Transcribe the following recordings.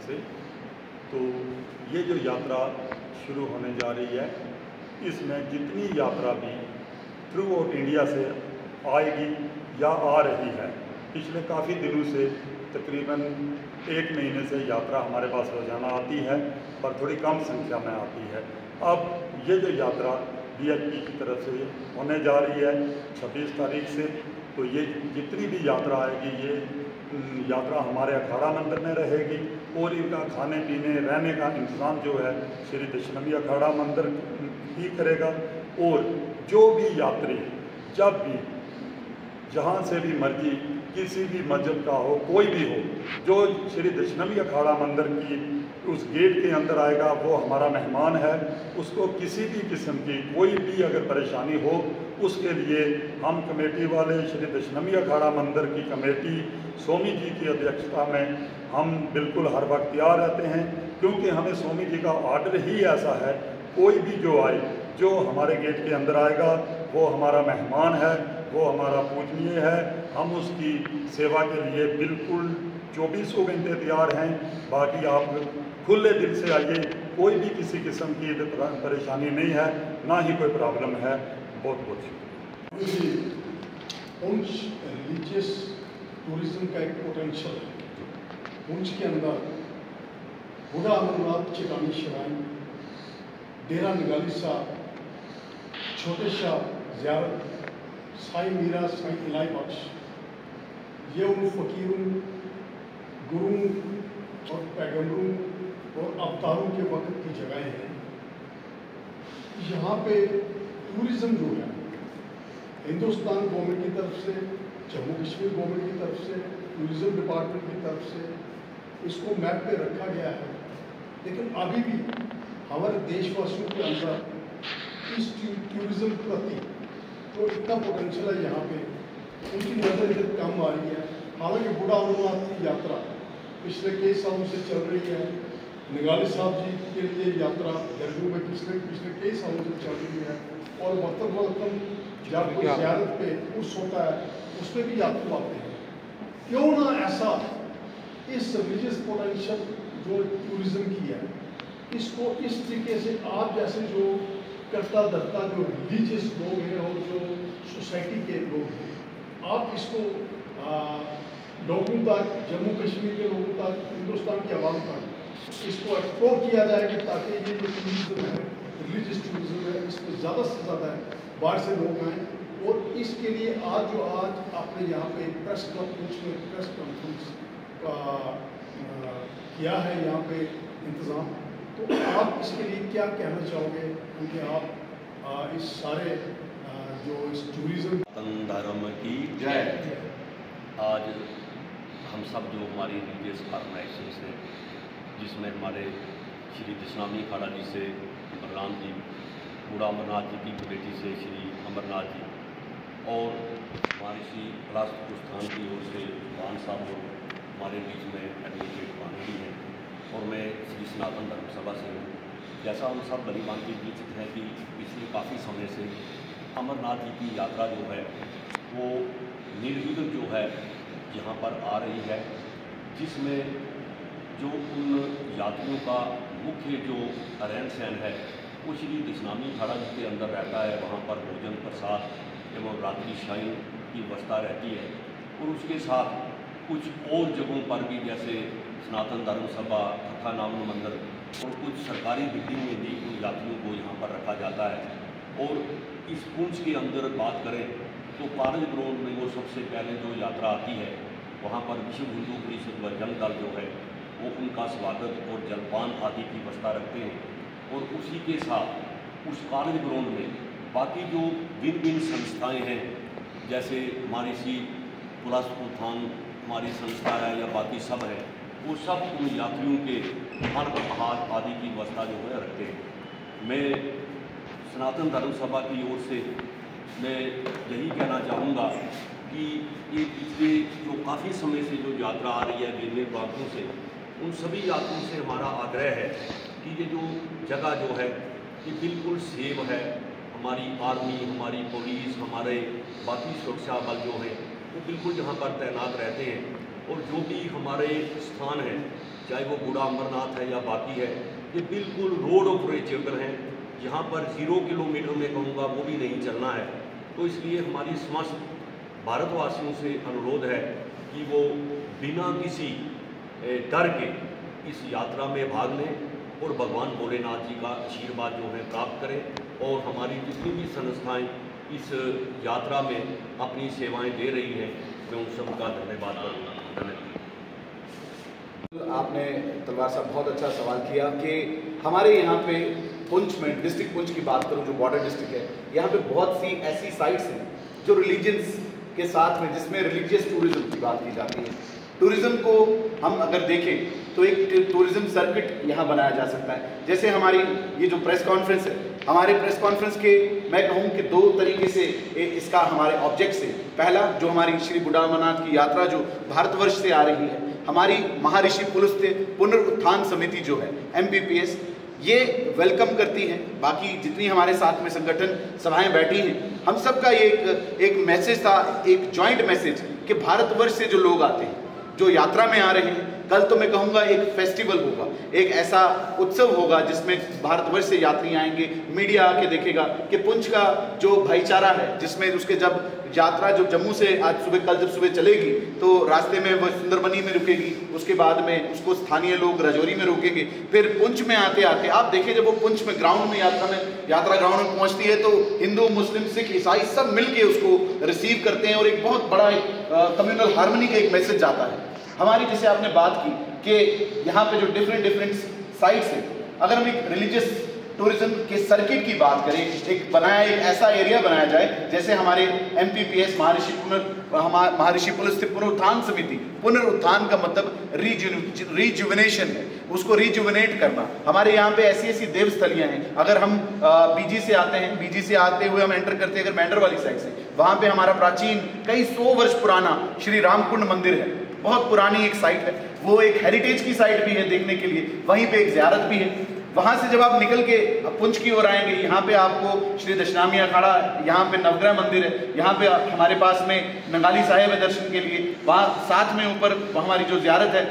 से। तो ये जो यात्रा शुरू होने जा रही है, इसमें जितनी यात्रा भी थ्रू आउट इंडिया से आएगी या आ रही है, पिछले काफ़ी दिनों से तकरीबन 1 महीने से यात्रा हमारे पास रोज़ाना आती है, पर थोड़ी कम संख्या में आती है। अब ये जो यात्रा BHP की तरफ से होने जा रही है 26 तारीख से, तो ये जितनी भी यात्रा आएगी, ये यात्रा हमारे अखाड़ा मंदिर में रहेगी और इनका खाने पीने रहने का इंतज़ाम जो है श्री दशनवी अखाड़ा मंदिर ही करेगा। और जो भी यात्री जब भी जहाँ से भी मर्जी किसी भी मस्जिद का हो, कोई भी हो, जो श्री दशनवी अखाड़ा मंदिर की उस गेट के अंदर आएगा वो हमारा मेहमान है। उसको किसी भी किस्म की कोई भी अगर परेशानी हो, उसके लिए हम कमेटी वाले श्री दशनवी अखाड़ा मंदिर की कमेटी स्वामी जी की अध्यक्षता में हम बिल्कुल हर वक्त तैयार रहते हैं, क्योंकि हमें स्वामी जी का ऑर्डर ही ऐसा है, कोई भी जो आए, जो हमारे गेट के अंदर आएगा वो हमारा मेहमान है, वो हमारा पूजनीय है। हम उसकी सेवा के लिए बिल्कुल 24 घंटे तैयार हैं। बाकी आप खुले दिल से आइए, कोई भी किसी किस्म की परेशानी नहीं है, ना ही कोई प्रॉब्लम है। बहुत बहुत पुंछ रिलीजियस टूरिज्म का एक पोटेंशियल है। पुंछ के अंदर बूढ़ा अमरनाथ चिरानी श्राइन, डेरा निगाली साहब, छोटे शाह ज़ियारत, साईं मीरा, साईं इलाई बख्श, ये उन फ़कीरों, गुरुओं और पैगम्बरों और अवतारों के वक्त की जगहें हैं। यहाँ पे टूरिज़्म जो है हिंदुस्तान गवर्नमेंट की तरफ से, जम्मू कश्मीर गवर्नमेंट की तरफ से, टूरिज़्म डिपार्टमेंट की तरफ से इसको मैप पे रखा गया है। लेकिन अभी भी हमारे देशवासियों के अंदर इस टूरिज़्म प्रति तो इतना पोटेंशियल है, यहाँ पे उनकी नज़र इधर कम आ रही है। हालांकि बूढ़ा अमरनाथ की यात्रा पिछले कई सालों से चल रही है। निगाली साहब जी के लिए यात्रा देहरादून में पिछले कई सालों से चल रही है, और वक्तम जब कोई ज़ियारत पे उर्स होता है उसमें भी यात्री आते हैं। क्यों ना ऐसा इस रिलीजियस पोटेंशियल जो टूरिज़्म की है, इसको इस तरीके से आप जैसे जो करता धरता जो रिलीजियस लोग हैं और जो सोसाइटी के लोग हैं, आप इसको लोगों तक, जम्मू कश्मीर के लोगों तक, हिंदुस्तान की आवाम तक इसको एक्सप्लोर किया जाएगा, ताकि ये जो टूरिज़्म है, रिलीजियस टूरिज़्म है, इसमें ज़्यादा से ज़्यादा बाहर से लोग आएँ। और इसके लिए आज आपने यहाँ पे प्रेस कॉन्फ्रेंस का किया है यहाँ पे इंतज़ाम, तो आप इसके लिए क्या कहना चाहोगे? क्योंकि आप इस सारे जो इस टूरिज़्म धर्म की जय। आज हम सब जो हमारी रिलीजियस ऑर्गेनाइजेशन है, जिसमें हमारे श्री दशनामी अखाड़ा जी से बलराम जी, बूढ़ा अमरनाथ जी की कमेटी से श्री अमरनाथ जी, और हमारे श्री पलास्तुस्थान की ओर से खान साहब, और हमारे बीच में एडवोकेट कानूनी हैं, और मैं श्री सनातन धर्म सभा से हूँ। जैसा हम सब भली भांति परिचित हैं कि पिछले काफ़ी समय से अमरनाथ जी की यात्रा जो है वो निर्विघ्न जो है यहाँ पर आ रही है, जिसमें जो उन यात्रियों का मुख्य जो रहन सहन है वो श्री दशनामी अखाड़ा जी के अंदर रहता है। वहाँ पर भोजन प्रसाद एवं रात्रि शयन की व्यवस्था रहती है, और उसके साथ कुछ और जगहों पर भी, जैसे सनातन धर्म सभा, खखा नाम मंदिर और कुछ सरकारी बिल्डिंग में भी उन यात्रियों को यहाँ पर रखा जाता है। और इस पुंछ के अंदर बात करें तो कारज ग्राउंड में वो सबसे पहले जो यात्रा आती है, वहाँ पर विश्व हिंदू परिषद व जन दल जो है वो उनका स्वागत और जलपान आदि की व्यवस्था रखते हैं। और उसी के साथ उस कारज ग्राउंड में बाकी जो भिन्न भिन्न संस्थाएँ हैं, जैसे हमारी सी पुलास्तुस्थान हमारी संस्था है या बाकी सब है, वो सब उन यात्रियों के खान आहार आदि की व्यवस्था जो है रखते हैं। मैं सनातन धर्म सभा की ओर से मैं यही कहना चाहूँगा कि ये पिछले जो काफ़ी समय से जो यात्रा आ रही है विभिन्न प्रांतों से, उन सभी यात्रियों से हमारा आग्रह है कि ये जो जगह जो है ये बिल्कुल सेफ है। हमारी आर्मी, हमारी पुलिस, हमारे बाकी सुरक्षा बल जो है वो बिल्कुल यहाँ पर तैनात रहते हैं, और जो भी हमारे स्थान हैं चाहे वो बूढ़ा अमरनाथ है या बाकी है, ये बिल्कुल रोड ऑफ चेंबर हैं। यहाँ पर 0 किलोमीटर में कहूँगा वो भी नहीं चलना है। तो इसलिए हमारी समस्त भारतवासियों से अनुरोध है कि वो बिना किसी डर के इस यात्रा में भाग लें और भगवान भोलेनाथ जी का आशीर्वाद जो है प्राप्त करें। और हमारी जितनी भी संस्थाएं इस यात्रा में अपनी सेवाएं दे रही हैं, मैं उन सबका धन्यवाद करूँगा। आपने तलवार साहब बहुत अच्छा सवाल किया कि हमारे यहाँ पे पुंछ में, डिस्ट्रिक्ट पुंछ की बात करूँ जो बॉर्डर डिस्ट्रिक्ट है, यहाँ पे बहुत सी ऐसी साइट्स हैं जो रिलीजन्स के साथ में, जिसमें रिलीजियस टूरिज्म की बात की जाती है। टूरिज्म को हम अगर देखें तो एक टूरिज्म सर्किट यहाँ बनाया जा सकता है। जैसे हमारी ये जो प्रेस कॉन्फ्रेंस है, हमारे प्रेस कॉन्फ्रेंस के मैं कहूँ कि 2 तरीके से इसका हमारे ऑब्जेक्ट्स है। पहला, जो हमारी श्री बूढ़ा अमरनाथ की यात्रा जो भारतवर्ष से आ रही है, हमारी महर्षि पुलस्त्य पुनरुत्थान समिति जो है MPPS, ये वेलकम करती है। बाकी जितनी हमारे साथ में संगठन सभाएं बैठी हैं, हम सबका ये एक मैसेज था, एक जॉइंट मैसेज कि भारतवर्ष से जो लोग आते हैं, जो यात्रा में आ रहे हैं, कल तो मैं कहूँगा एक फेस्टिवल होगा, एक ऐसा उत्सव होगा जिसमें भारतवर्ष से यात्री आएंगे। मीडिया आके देखेगा कि पुंछ का जो भाईचारा है, जिसमें उसके जब यात्रा जो जम्मू से आज सुबह, कल जब सुबह चलेगी तो रास्ते में वो सुंदरबनी में रुकेगी, उसके बाद में उसको स्थानीय लोग राजौरी में रुकेंगे, फिर पुंछ में आते आते आप देखिए जब वो पुंछ में ग्राउंड में यात्रा ग्राउंड में पहुंचती है तो हिंदू, मुस्लिम, सिख, ईसाई सब मिलके उसको रिसीव करते हैं और एक बहुत बड़ा कम्युनल हार्मनी का एक मैसेज जाता है। हमारी जैसे आपने बात की कि यहाँ पे जो डिफरेंट साइट्स है, अगर हम एक रिलीजियस टूरिज्म के सर्किट की बात करें, एक ऐसा एरिया बनाया जाए, जैसे हमारे MPPS महर्षि पुलस्त्य पुनरुत्थान समिति, पुनरुत्थान का मतलब रिजुविनेशन है, उसको रिजुविनेट करना। हमारे यहाँ पे ऐसी देवस्थलियाँ हैं। अगर हम BG से आते हैं, BG से आते हुए हम एंटर करते हैं अगर मेंढर वाली साइड से, वहाँ पे हमारा प्राचीन कई 100 वर्ष पुराना श्री रामकुंड मंदिर है, बहुत पुरानी एक साइट है। वो एक हेरिटेज की साइट भी है देखने के लिए, वहीं पे एक ज़ियारत भी है। वहाँ से जब आप निकल के पुंछ की ओर आएंगे, यहाँ पे आपको श्री दशनामी अखाड़ा, यहाँ पे नवग्रह मंदिर है, यहाँ पे हमारे पास में नंगाली साहिब है दर्शन के लिए। वहाँ साथ में ऊपर हमारी जो ज़ियारत है,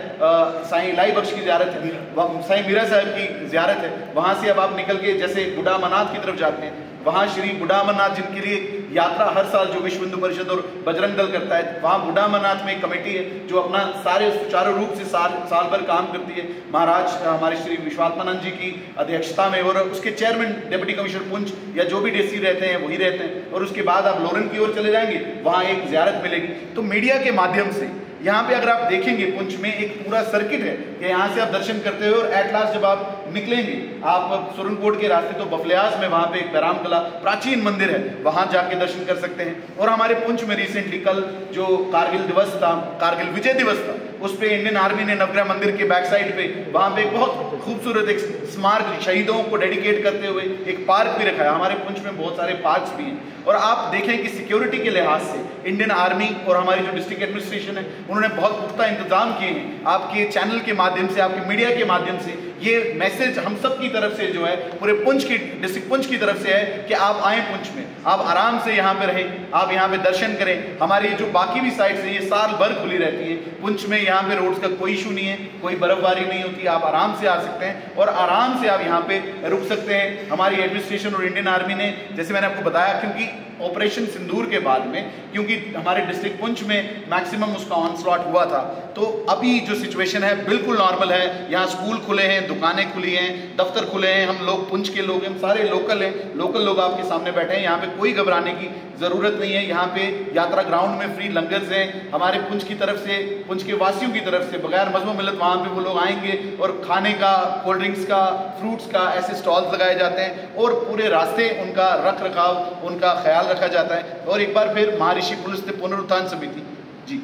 साईं इलाई बख्श की ज़ियारत है, साईं मीरा साहब की ज़ियारत है। वहाँ से अब आप निकल के जैसे बूढ़ा अमरनाथ की तरफ जाते हैं, वहाँ श्री बूढ़ा अमरनाथ जिनके लिए यात्रा हर साल जो विश्व हिंदू परिषद और बजरंग दल करता है, वहाँ बूढ़ा अमरनाथ में एक कमेटी है जो अपना सारे सुचारू रूप से साल भर काम करती है। महाराज हमारे श्री विश्वात्मानंद जी की अध्यक्षता में, और उसके चेयरमैन डिप्टी कमिश्नर पुंछ या जो भी DC रहते हैं वही रहते हैं। और उसके बाद आप लोरन की ओर चले जाएंगे, वहाँ एक ज़ियारत मिलेगी। तो मीडिया के माध्यम से यहाँ पे अगर आप देखेंगे पुंछ में एक पूरा सर्किट है कि यहाँ से आप दर्शन करते हुए और एट लास्ट जब आप निकलेंगे आप सुरनकोट के रास्ते तो बफलियास में वहाँ पे एक बैराम कला प्राचीन मंदिर है, वहाँ जाके दर्शन कर सकते हैं। और हमारे पुंछ में रिसेंटली कल जो कारगिल दिवस था, कारगिल विजय दिवस था, उस पे इंडियन आर्मी ने नवग्रह मंदिर के बैक साइड पे वहाँ पे एक बहुत खूबसूरत एक स्मारक शहीदों को डेडिकेट करते हुए एक पार्क भी रखा है। हमारे पुंछ में बहुत सारे पार्क्स भी हैं। और आप देखें कि सिक्योरिटी के लिहाज से इंडियन आर्मी और हमारी जो डिस्ट्रिक्ट एडमिनिस्ट्रेशन है उन्होंने बहुत पुख्ता इंतजाम किए हैं। आपके चैनल के माध्यम से, आपके मीडिया के माध्यम से ये मैसेज हम सब की तरफ से जो है, पूरे पुंछ की, डिस्ट्रिक्ट पुंछ की तरफ से है कि आप आएँ पुंछ में, आप आराम से यहाँ पे रहें, आप यहाँ पे दर्शन करें। हमारी जो बाकी भी साइट्स है ये साल भर खुली रहती है। पुंछ में यहाँ पे रोड्स का कोई इशू नहीं है, कोई बर्फबारी नहीं होती, आप आराम से आ सकते हैं और आराम से आप यहाँ पे रुक सकते हैं। हमारी एडमिनिस्ट्रेशन और इंडियन आर्मी ने, जैसे मैंने आपको बताया, क्योंकि ऑपरेशन सिंदूर के बाद में, क्योंकि हमारे डिस्ट्रिक्ट पुंछ में मैक्सिमम उसका ऑनस्लॉट हुआ था, तो अभी जो सिचुएशन है बिल्कुल नॉर्मल है। यहाँ स्कूल खुले हैं, दुकानें खुली हैं, दफ्तर खुले हैं। हम लोग पुंछ के लोग हैं, हम सारे लोकल हैं, लोकल लोग आपके सामने बैठे हैं। यहाँ पे कोई घबराने की ज़रूरत नहीं है। यहाँ पे यात्रा ग्राउंड में फ्री लंगर्स हैं। हमारे पुंछ की तरफ से, पुंछ के वासियों की तरफ से बगैर मजहब मिलत वहाँ पे वो लोग आएंगे और खाने का, कोल्ड ड्रिंक्स का, फ्रूट्स का ऐसे स्टॉल्स लगाए जाते हैं और पूरे रास्ते उनका रख रखाव, उनका ख्याल रखा जाता है। और एक बार फिर महर्षि पुलस्त्य पुनरुत्थान समिति जी,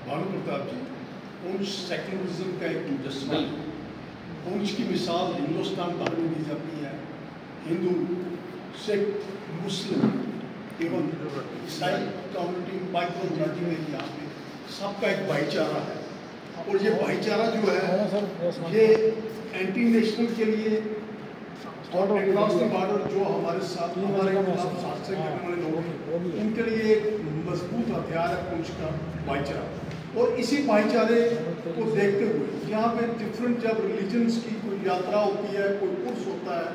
भानु प्रताप जी, पुंछ सेक्युलरिज्म का एक मुजस्समा। पुंछ की मिसाल हिंदुस्तान भर में दी जाती है। हिंदू, सिख, मुस्लिम एवं ईसाई कम्युनिटी, माइनॉरिटी में यहाँ पे सबका एक भाईचारा है। और ये भाईचारा जो है ये एंटी नेशनल के लिए और अक्रॉस द बॉर्डर जो हमारे साथ, हमारे खिलाफ हादसे करने वाले लोग हैं, उनके लिए एक मजबूत हथियार है पुंछ का भाईचारा। और इसी भाईचारे को देखते हुए यहाँ पे डिफरेंट जब रिलीजन्स की कोई यात्रा होती है, कोई उर्स होता है,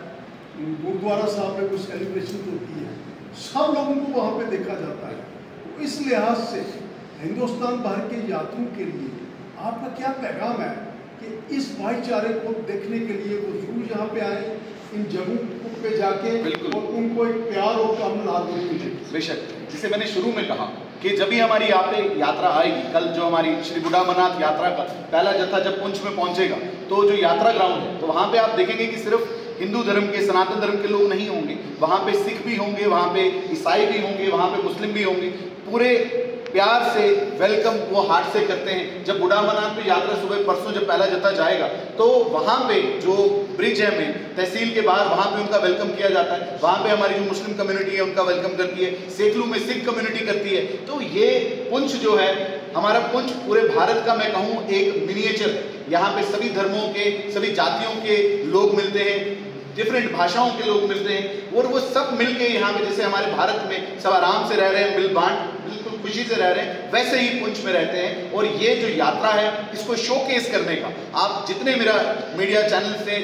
गुरुद्वारा साहब में कोई सेलिब्रेशन होती है, सब लोगों को वहाँ पे देखा जाता है। तो इस लिहाज से हिंदुस्तान भर के यात्रियों के लिए आपका क्या पैगाम है कि इस भाईचारे को देखने के लिए वो जरूर यहाँ पे आए, इन जगहों पे जाके और उनको एक प्यार और कामनाद मिले। बेशक, जिसे मैंने शुरू में कहा कि जब भी हमारी यहाँ पे यात्रा आएगी, कल जो हमारी श्री बूढ़ा अमरनाथ यात्रा का पहला जत्था जब पुंछ में पहुंचेगा, तो जो यात्रा ग्राउंड है, तो वहाँ पे आप देखेंगे कि सिर्फ हिंदू धर्म के, सनातन धर्म के लोग नहीं होंगे, वहाँ पे सिख भी होंगे, वहाँ पे ईसाई भी होंगे, वहाँ पे मुस्लिम भी होंगे। पूरे प्यार से वेलकम वो हार्ट से करते हैं। जब बूढ़ा अमरनाथ पे यात्रा सुबह परसों जब पहला जत्था जाएगा, तो वहाँ पे जो ब्रिज है में तहसील के बाहर, वहाँ पे उनका वेलकम किया जाता है। वहाँ पे हमारी जो मुस्लिम कम्युनिटी है उनका वेलकम करती है, सेकलू में सिख कम्युनिटी करती है। तो ये पुंछ जो है, हमारा पुंछ पूरे भारत का मैं कहूँ एक मिनिएचर है। यहाँ पे सभी धर्मों के, सभी जातियों के लोग मिलते हैं, डिफरेंट भाषाओं के लोग मिलते हैं, और वो सब मिलके यहाँ पे, जैसे हमारे भारत में सब आराम से रह रहे हैं, मिल बांट बिल्कुल खुशी से रह रहे हैं, वैसे ही पुंछ में रहते हैं। और ये जो यात्रा है, इसको शोकेस करने का, आप जितने मेरा मीडिया चैनल से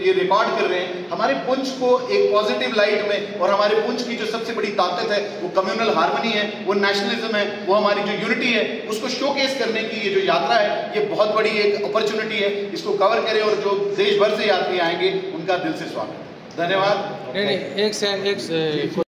ये रिकॉर्ड कर रहे हैं, हमारे पुंछ को एक पॉजिटिव लाइट में, और हमारे पुंछ की जो सबसे बड़ी ताकत है वो कम्युनल हार्मनी है, वो नेशनलिज्म है, वो हमारी जो यूनिटी है, उसको शोकेस करने की ये जो यात्रा है, ये बहुत बड़ी एक अपॉर्चुनिटी है। इसको कवर करें, और जो देश भर से यात्री आएंगे उनका दिल से स्वागत है। धन्यवाद। नहीं, एक